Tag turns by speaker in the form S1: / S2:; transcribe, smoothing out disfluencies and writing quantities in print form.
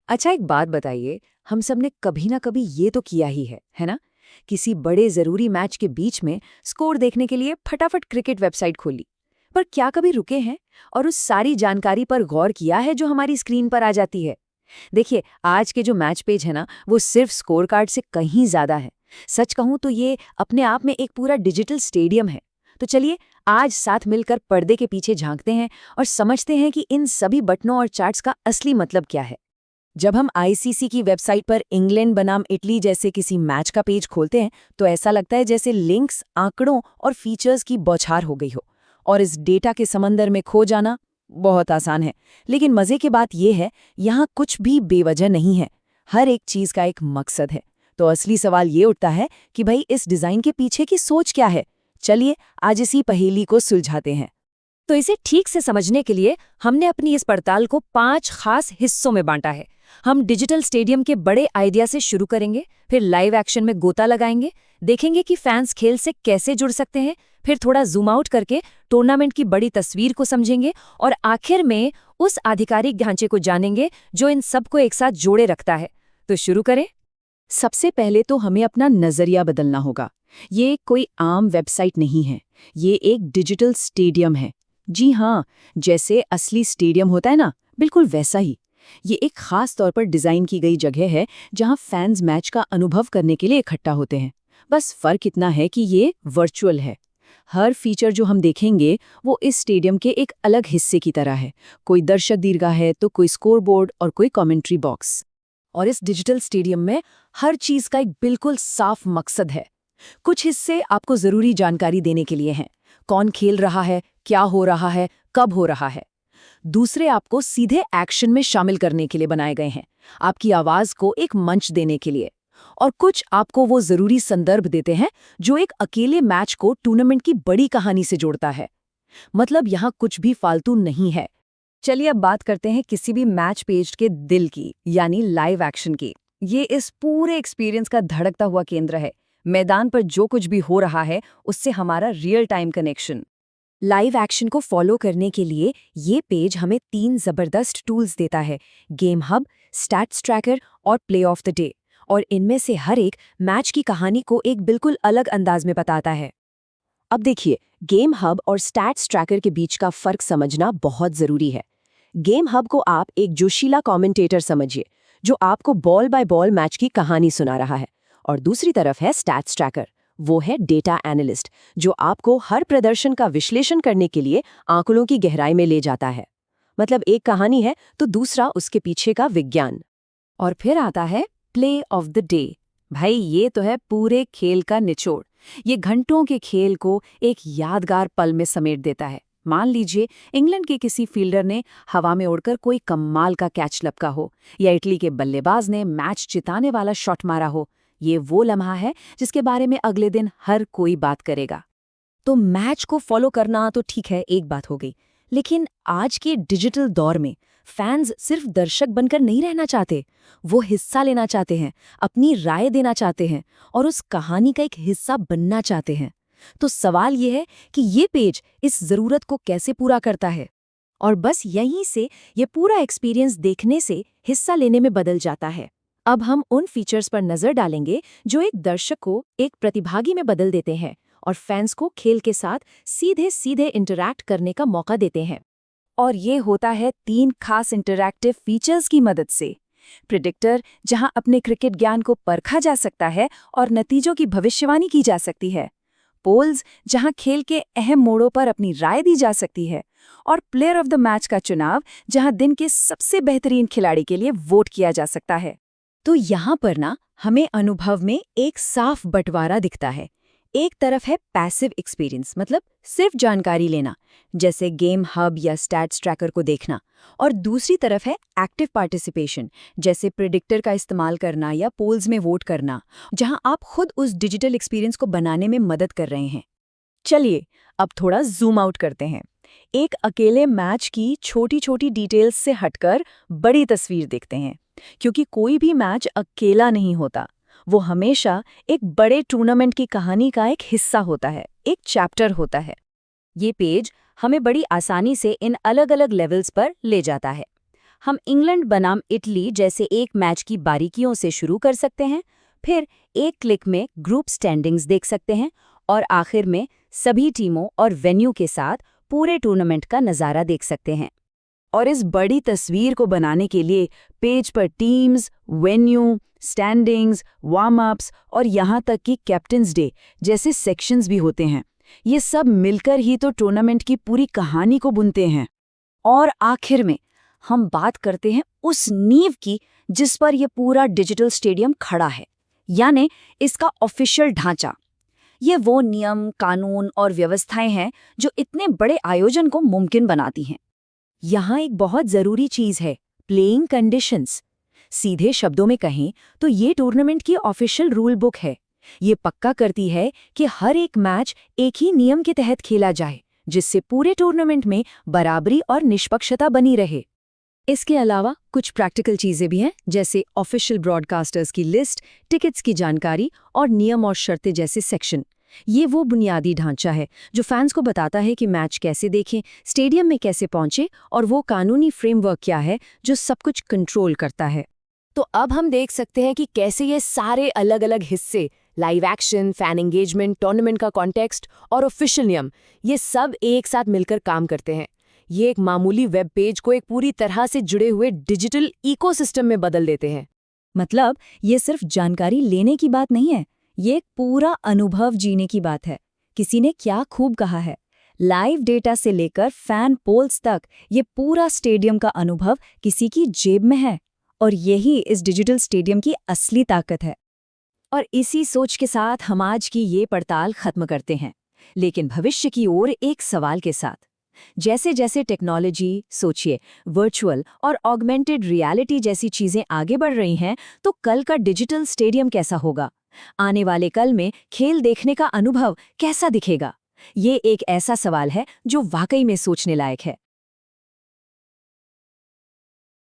S1: अच्छा, एक बात बताइए, हम सब ने कभी ना कभी ये तो किया ही है ना? किसी बड़े ज़रूरी मैच के बीच में स्कोर देखने के लिए फटाफट क्रिकेट वेबसाइट खोली। पर क्या कभी रुके हैं और उस सारी जानकारी पर गौर किया है जो हमारी स्क्रीन पर आ जाती है? देखिए, आज के जो मैच पेज है ना, वो सिर्फ स्कोर कार्ड से कहीं ज़्यादा है। सच कहूँ तो ये अपने आप में एक पूरा डिजिटल स्टेडियम है। तो चलिए, आज साथ मिलकर पर्दे के पीछे झांकते हैं और समझते हैं कि इन सभी बटनों और चार्ट्स का असली मतलब क्या है। जब हम आईसीसी की वेबसाइट पर इंग्लैंड बनाम इटली जैसे किसी मैच का पेज खोलते हैं तो ऐसा लगता है जैसे लिंक्स, आंकड़ों और फीचर्स की बौछार हो गई हो। और इस डेटा के समंदर में खो जाना बहुत आसान है। लेकिन मजे की बात यह है, यहाँ कुछ भी बेवजह नहीं है। हर एक चीज का एक मकसद है। तो असली सवाल ये उठता है कि भाई इस डिजाइन के पीछे की सोच क्या है। चलिए आज इसी पहेली को सुलझाते हैं। तो इसे ठीक से समझने के लिए हमने अपनी इस पड़ताल को 5 खास हिस्सों में बांटा है। हम डिजिटल स्टेडियम के बड़े आइडिया से शुरू करेंगे, फिर लाइव एक्शन में गोता लगाएंगे, देखेंगे कि फैंस खेल से कैसे जुड़ सकते हैं, फिर थोड़ा जूम आउट करके टूर्नामेंट की बड़ी तस्वीर को समझेंगे और आखिर में उस आधिकारिक ढांचे को जानेंगे जो इन सबको एक साथ जोड़े रखता है। तो शुरू करें। सबसे पहले तो हमें अपना नजरिया बदलना होगा। ये कोई आम वेबसाइट नहीं है, ये एक डिजिटल स्टेडियम है। जी हाँ, जैसे असली स्टेडियम होता है ना, बिल्कुल वैसा ही। ये एक खास तौर पर डिजाइन की गई जगह है जहां फैंस मैच का अनुभव करने के लिए इकट्ठा होते हैं। बस फर्क इतना है कि ये वर्चुअल है। हर फीचर जो हम देखेंगे वो इस स्टेडियम के एक अलग हिस्से की तरह है। कोई दर्शक दीर्घा है तो कोई स्कोरबोर्ड और कोई कमेंट्री बॉक्स। और इस डिजिटल स्टेडियम में हर चीज का एक बिल्कुल साफ मकसद है। कुछ हिस्से आपको जरूरी जानकारी देने के लिए हैं। कौन खेल रहा है, क्या हो रहा है, कब हो रहा है। दूसरे आपको सीधे एक्शन में शामिल करने के लिए बनाए गए हैं, आपकी आवाज को एक मंच देने के लिए। और कुछ आपको वो जरूरी संदर्भ देते हैं जो एक अकेले मैच को टूर्नामेंट की बड़ी कहानी से जोड़ता है। मतलब यहाँ कुछ भी फालतू नहीं है। चलिए अब बात करते हैं किसी भी मैच पेज के दिल की, यानी लाइव एक्शन की। ये इस पूरे एक्सपीरियंस का धड़कता हुआ केंद्र है। मैदान पर जो कुछ भी हो रहा है उससे हमारा real time connection. Live action को फॉलो करने के लिए ये पेज हमें 3 जबरदस्त टूल्स देता है: गेम हब, स्टैट्स ट्रैकर और प्ले ऑफ द डे। और इनमें से हर एक मैच की कहानी को एक बिल्कुल अलग अंदाज में बताता है। अब देखिए, गेम हब और स्टैट्स ट्रैकर के बीच का फर्क समझना बहुत जरूरी है। गेम हब को आप एक जोशीला कमेंटेटर समझिए, जो आपको बॉल बाय बॉल मैच की कहानी सुना रहा है। और दूसरी तरफ है स्टैट्स ट्रैकर, वो है डेटा एनालिस्ट, जो आपको हर प्रदर्शन का विश्लेषण करने के लिए आंकड़ों की गहराई में ले जाता है। मतलब एक कहानी है तो दूसरा उसके पीछे का विज्ञान। और फिर आता है प्ले ऑफ द डे। भाई ये तो है पूरे खेल का निचोड़। ये घंटों के खेल को एक यादगार पल में समेट देता है। मान लीजिए इंग्लैंड के किसी फील्डर ने हवा में उड़कर कोई कमाल का कैच लपका हो, या इटली के बल्लेबाज ने मैच जिताने वाला शॉट मारा हो। ये वो लम्हा है जिसके बारे में अगले दिन हर कोई बात करेगा। तो मैच को फॉलो करना तो ठीक है, एक बात हो गई। लेकिन आज के डिजिटल दौर में फैंस सिर्फ दर्शक बनकर नहीं रहना चाहते, वो हिस्सा लेना चाहते हैं, अपनी राय देना चाहते हैं और उस कहानी का एक हिस्सा बनना चाहते हैं। तो सवाल ये है कि ये पेज इस जरूरत को कैसे पूरा करता है। और बस यहीं से ये पूरा एक्सपीरियंस देखने से हिस्सा लेने में बदल जाता है। अब हम उन फीचर्स पर नजर डालेंगे जो एक दर्शक को एक प्रतिभागी में बदल देते हैं और फैंस को खेल के साथ सीधे सीधे इंटरैक्ट करने का मौका देते हैं। और ये होता है 3 खास इंटरैक्टिव फीचर्स की मदद से। प्रिडिक्टर, जहां अपने क्रिकेट ज्ञान को परखा जा सकता है और नतीजों की भविष्यवाणी की जा सकती है। पोल्स, जहां खेल के अहम मोड़ों पर अपनी राय दी जा सकती है। और प्लेयर ऑफ द मैच का चुनाव, जहां दिन के सबसे बेहतरीन खिलाड़ी के लिए वोट किया जा सकता है। तो यहाँ पर ना हमें अनुभव में एक साफ बंटवारा दिखता है। एक तरफ है पैसिव एक्सपीरियंस, मतलब सिर्फ जानकारी लेना, जैसे गेम हब या स्टैट्स ट्रैकर को देखना। और दूसरी तरफ है एक्टिव पार्टिसिपेशन, जैसे प्रिडिक्टर का इस्तेमाल करना या पोल्स में वोट करना, जहां आप खुद उस डिजिटल एक्सपीरियंस को बनाने में मदद कर रहे हैं। चलिए अब थोड़ा जूम आउट करते हैं। एक अकेले मैच की छोटी छोटी डिटेल्स से हटकर बड़ी तस्वीर देखते हैं, क्योंकि कोई भी मैच अकेला नहीं होता। वो हमेशा एक बड़े टूर्नामेंट की कहानी का एक हिस्सा होता है, एक चैप्टर होता है। ये पेज हमें बड़ी आसानी से इन अलग अलग लेवल्स पर ले जाता है।
S2: हम इंग्लैंड बनाम इटली जैसे एक मैच की बारीकियों से शुरू कर सकते हैं, फिर एक क्लिक में ग्रुप स्टैंडिंग्स देख सकते हैं और आखिर में सभी टीमों और वेन्यू के साथ पूरे टूर्नामेंट का नज़ारा देख सकते हैं।
S1: और इस बड़ी तस्वीर को बनाने के लिए पेज पर teams, venue, standings, warm ups और यहाँ तक कि कैप्टन्स डे जैसे सेक्शंस भी होते हैं। ये सब मिलकर ही तो टूर्नामेंट की पूरी कहानी को बुनते हैं।
S2: और आखिर में हम बात करते हैं उस नींव की जिस पर यह पूरा डिजिटल स्टेडियम खड़ा है, यानी इसका ऑफिशियल ढांचा। ये वो नियम, कानून और व्यवस्थाएं हैं जो इतने बड़े आयोजन को मुमकिन बनाती हैं।
S1: यहाँ एक बहुत ज़रूरी चीज़ है, प्लेइंग कंडीशंस। सीधे शब्दों में कहें तो ये टूर्नामेंट की ऑफिशियल रूल बुक है। ये पक्का करती है कि हर एक मैच एक ही नियम के तहत खेला जाए, जिससे पूरे टूर्नामेंट में बराबरी और निष्पक्षता बनी रहे। इसके अलावा कुछ प्रैक्टिकल चीज़ें भी हैं, जैसे ऑफिशियल ब्रॉडकास्टर्स की लिस्ट, टिकट्स की जानकारी और नियम और शर्तें जैसे सेक्शन। ये वो बुनियादी ढांचा है जो फैंस को बताता है कि मैच कैसे देखें, स्टेडियम में कैसे पहुंचे और वो कानूनी फ्रेमवर्क क्या है जो सब कुछ कंट्रोल करता है।
S3: तो अब हम देख सकते हैं कि कैसे ये सारे अलग अलग हिस्से, live action, fan engagement, tournament का कॉन्टेक्स्ट और ऑफिशियल नियम, ये सब एक साथ मिलकर काम करते हैं। ये एक मामूली वेब पेज को एक पूरी तरह से जुड़े हुए डिजिटल इकोसिस्टम में बदल देते हैं।
S2: मतलब ये सिर्फ जानकारी लेने की बात नहीं है, ये एक पूरा अनुभव जीने की बात है। किसी ने क्या खूब कहा है, लाइव डेटा से लेकर फैन पोल्स तक ये पूरा स्टेडियम का अनुभव किसी की जेब में है, और यही इस डिजिटल स्टेडियम की असली ताकत है।
S1: और इसी सोच के साथ हम आज की ये पड़ताल खत्म करते हैं, लेकिन भविष्य की ओर एक सवाल के साथ। जैसे जैसे टेक्नोलॉजी, सोचिए, वर्चुअल और ऑगमेंटेड रियलिटी जैसी चीजें आगे बढ़ रही हैं, तो कल का डिजिटल स्टेडियम कैसा होगा? आने वाले कल में खेल देखने का अनुभव कैसा दिखेगा? ये एक ऐसा सवाल है जो वाकई में सोचने लायक है।